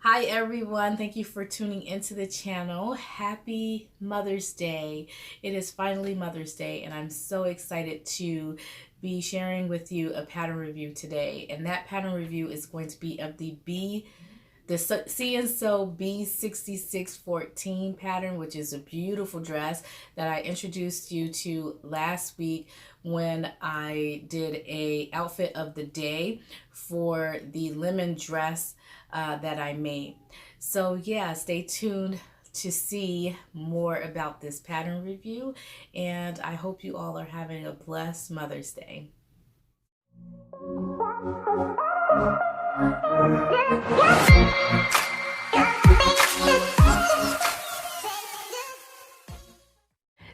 Hi everyone, thank you for tuning into the channel. Happy Mother's Day. It is finally Mother's Day and I'm so excited to be sharing with you a pattern review today. And that pattern review is going to be of the See and Sew B6614 pattern, which is a beautiful dress that I introduced you to last week when I did a outfit of the day for the lemon dress that I made. So yeah, stay tuned to see more about this pattern review, and I hope you all are having a blessed Mother's Day.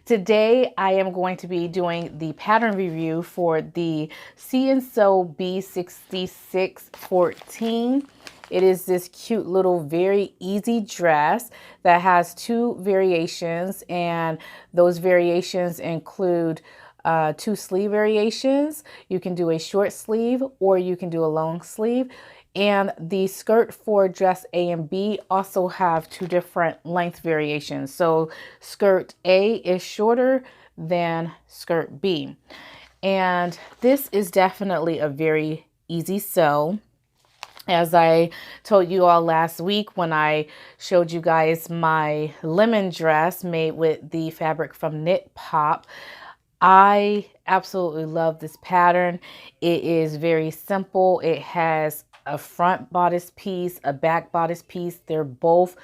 Today I am going to be doing the pattern review for the See and Sew B6614. It is this cute little very easy dress that has two variations, and those variations include two sleeve variations. You can do a short sleeve or you can do a long sleeve. And the skirt for dress A and B also have two different length variations. So skirt A is shorter than skirt B. And this is definitely a very easy sew. As I told you all last week when I showed you guys my lemon dress made with the fabric from Knit Pop, I absolutely love this pattern. It is very simple. It has a front bodice piece, a back bodice piece. They're both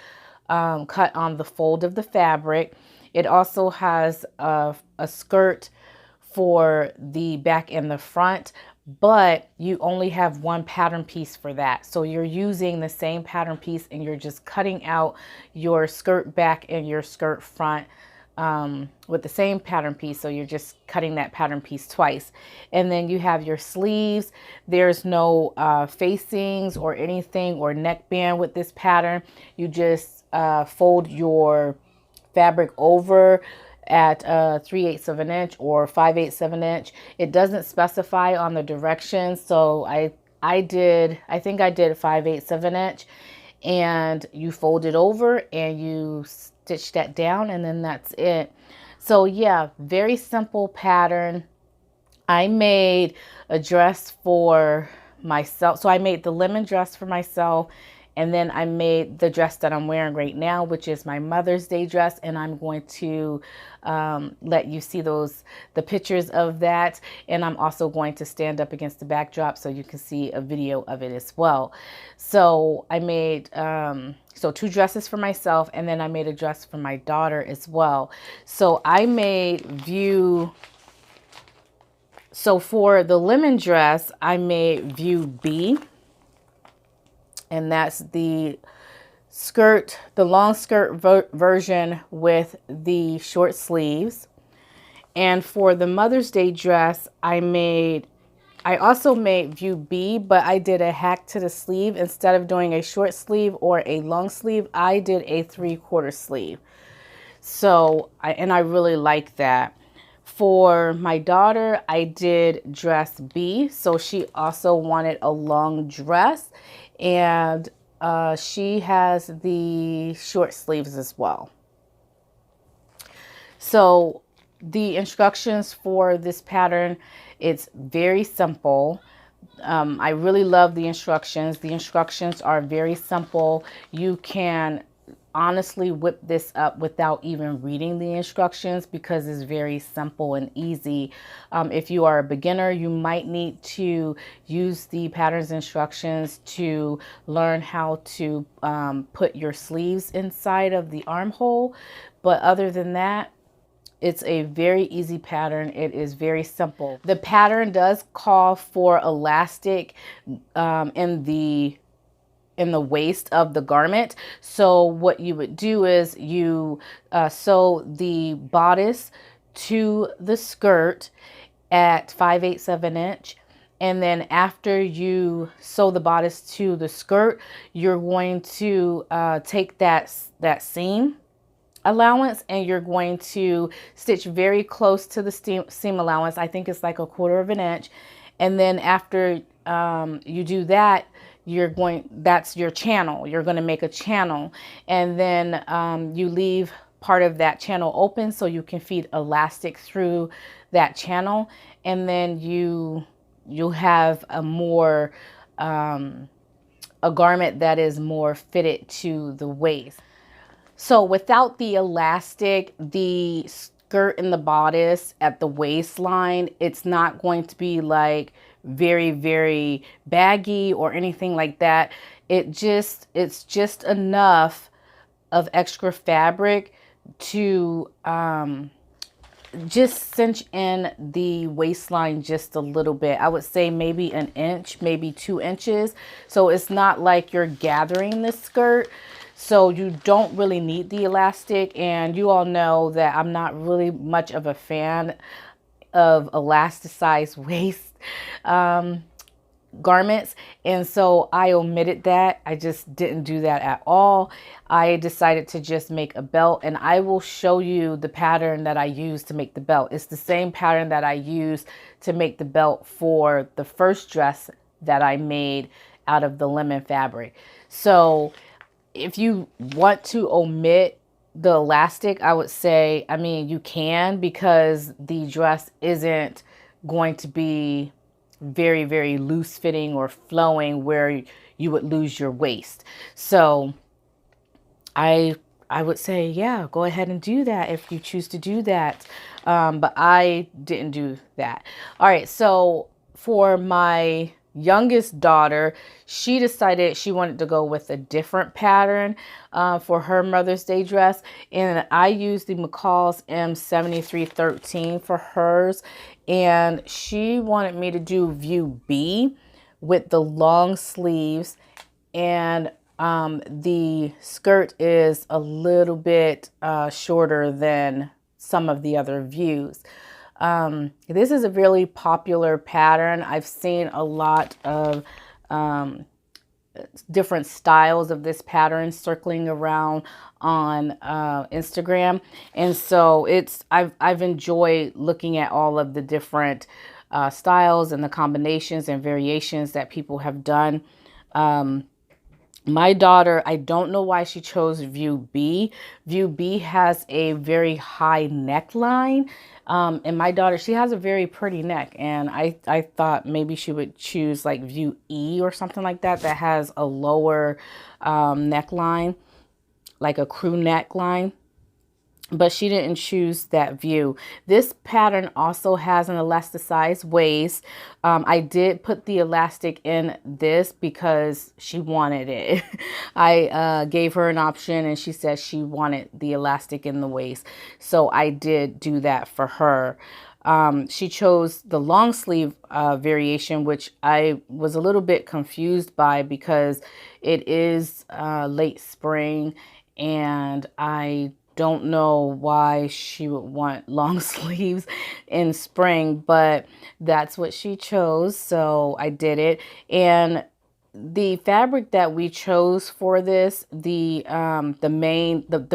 cut on the fold of the fabric. It also has a skirt for the back and the front, but you only have one pattern piece for that. So you're using the same pattern piece and you're just cutting out your skirt back and your skirt front with the same pattern piece. So you're just cutting that pattern piece twice. And then you have your sleeves. There's no facings or anything or neckband with this pattern. You just fold your fabric over at 3/8 of an inch or 5/8 of an inch. It doesn't specify on the directions, so I think I did 5/8 of an inch, and you fold it over and you stitch that down, and then that's it. So yeah, very simple pattern. I made a dress for myself. So I made the lemon dress for myself, and then I made the dress that I'm wearing right now, which is my Mother's Day dress, and I'm going to let you see the pictures of that, and I'm also going to stand up against the backdrop so you can see a video of it as well. So I made so two dresses for myself, and then I made a dress for my daughter as well. So I made so for the lemon dress, I made view B, and that's the skirt, the long skirt version with the short sleeves. And for the Mother's Day dress, I also made view B, but I did a hack to the sleeve. Instead of doing a short sleeve or a long sleeve, I did a 3/4 sleeve. So I really like that. For my daughter, I did dress B. So she also wanted a long dress, and she has the short sleeves as well. So the instructions for this pattern, it's very simple. I really love the instructions. The instructions are very simple. You can honestly whip this up without even reading the instructions because it's very simple and easy. If you are a beginner, you might need to use the patterns instructions to learn how to put your sleeves inside of the armhole. But other than that, it's a very easy pattern. It is very simple. The pattern does call for elastic in the waist of the garment. So what you would do is you sew the bodice to the skirt at 5/8 of an inch. And then after you sew the bodice to the skirt, you're going to take that seam allowance and you're going to stitch very close to the seam allowance. I think it's like 1/4 of an inch. And then after you do that, that's your channel. You're going to make a channel, and then you leave part of that channel open so you can feed elastic through that channel, and then you'll have a garment that is more fitted to the waist. So without the elastic, the skirt and the bodice at the waistline, it's not going to be like very, very baggy or anything like that. It's just enough of extra fabric to just cinch in the waistline just a little bit. I would say maybe an inch, maybe 2 inches. So it's not like you're gathering the skirt. So you don't really need the elastic. And you all know that I'm not really much of a fan of elasticized waist garments, and so I omitted that. I just didn't do that at all. I decided to just make a belt, and I will show you the pattern that I used to make the belt. It's the same pattern that I used to make the belt for the first dress that I made out of the lemon fabric. So if you want to omit the elastic, I would say, I mean, you can, because the dress isn't going to be very, very loose fitting or flowing where you would lose your waist. So I would say, yeah, go ahead and do that if you choose to do that. But I didn't do that. All right. So for my youngest daughter, she decided she wanted to go with a different pattern for her Mother's Day dress. And I used the McCall's M7313 for hers. And she wanted me to do view B with the long sleeves, and the skirt is a little bit shorter than some of the other views. This is a really popular pattern. I've seen a lot of different styles of this pattern circling around on Instagram, and so I've enjoyed looking at all of the different styles and the combinations and variations that people have done. My daughter, I don't know why she chose view B. View B has a very high neckline. And my daughter, she has a very pretty neck. And I thought maybe she would choose like view E or something like that has a lower neckline, like a crew neckline. But she didn't choose that view. This pattern also has an elasticized waist. I did put the elastic in this because she wanted it. I gave her an option and she said she wanted the elastic in the waist. So I did do that for her. She chose the long sleeve variation, which I was a little bit confused by because it is late spring, and I don't know why she would want long sleeves in spring, but that's what she chose, so I did it. And the fabric that we chose for this, the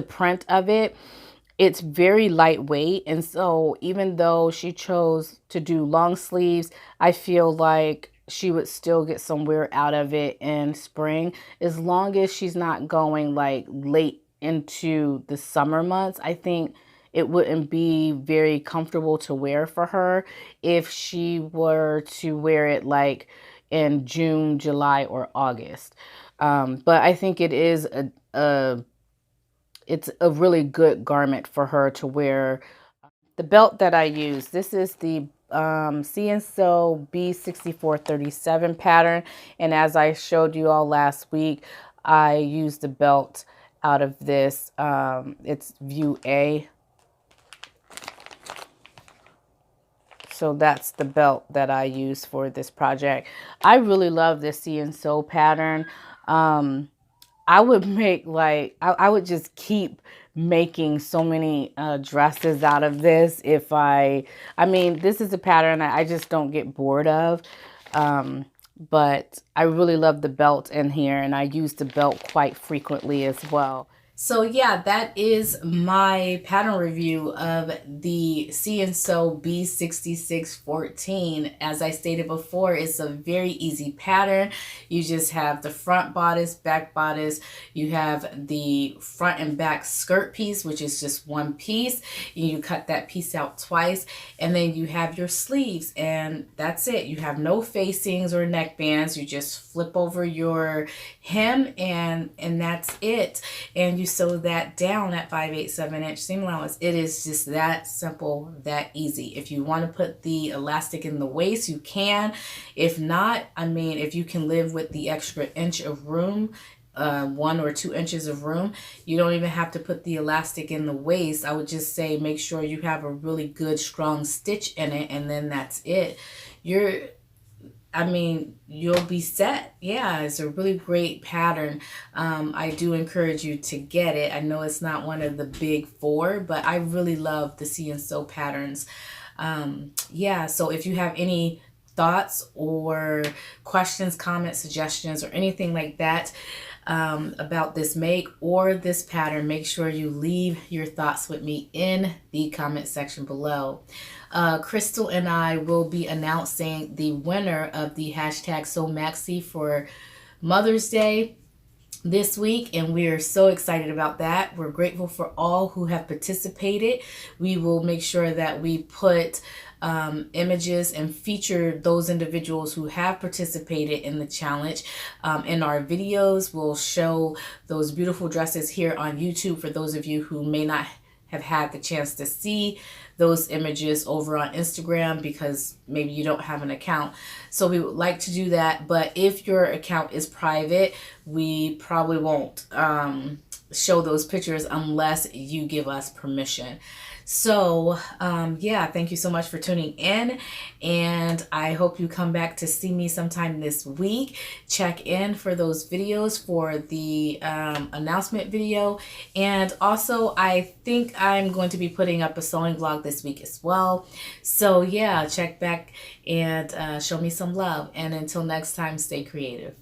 print of it, it's very lightweight. And so even though she chose to do long sleeves, I feel like she would still get some wear out of it in spring, as long as she's not going like late into the summer months. I think it wouldn't be very comfortable to wear for her if she were to wear it like in June, July, or August. But I think it is it's a really good garment for her to wear. The belt that I use, this is the See and Sew B6437 pattern, and as I showed you all last week, I used the belt out of this. It's view A. So that's the belt that I use for this project. I really love this See and Sew pattern. I would make like, I would just keep making so many dresses out of this if I mean, this is a pattern that I just don't get bored of. But I really love the belt in here, and I use the belt quite frequently as well. So yeah, that is my pattern review of the See and Sew B6614. As I stated before, it's a very easy pattern. You just have the front bodice, back bodice. You have the front and back skirt piece, which is just one piece. You cut that piece out twice, and then you have your sleeves, and that's it. You have no facings or neck bands. You just flip over your hem, and that's it. And you sew that down at 5/8 inch seam allowance. It is just that simple, that easy. If you want to put the elastic in the waist, you can. If not, I mean, if you can live with the extra inch of room, 1 or 2 inches of room, you don't even have to put the elastic in the waist. I would just say make sure you have a really good strong stitch in it, and then that's it. You'll be set. Yeah, it's a really great pattern. I do encourage you to get it. I know it's not one of the big 4, but I really love the See and Sew patterns. Yeah, so if you have any thoughts or questions, comments, suggestions, or anything like that about this make or this pattern, make sure you leave your thoughts with me in the comment section below. Crystal and I will be announcing the winner of the hashtag Sew Maxi for Mother's Day this week, and we are so excited about that. We're grateful for all who have participated. We will make sure that we put images and feature those individuals who have participated in the challenge in our videos. We'll show those beautiful dresses here on YouTube for those of you who may not have had the chance to see those images over on Instagram because maybe you don't have an account. So we would like to do that, but if your account is private, we probably won't show those pictures unless you give us permission. So yeah, thank you so much for tuning in, and I hope you come back to see me sometime this week. Check in for those videos for the announcement video, and also I think I'm going to be putting up a sewing vlog this week as well. So yeah, check back and show me some love, and until next time, stay creative.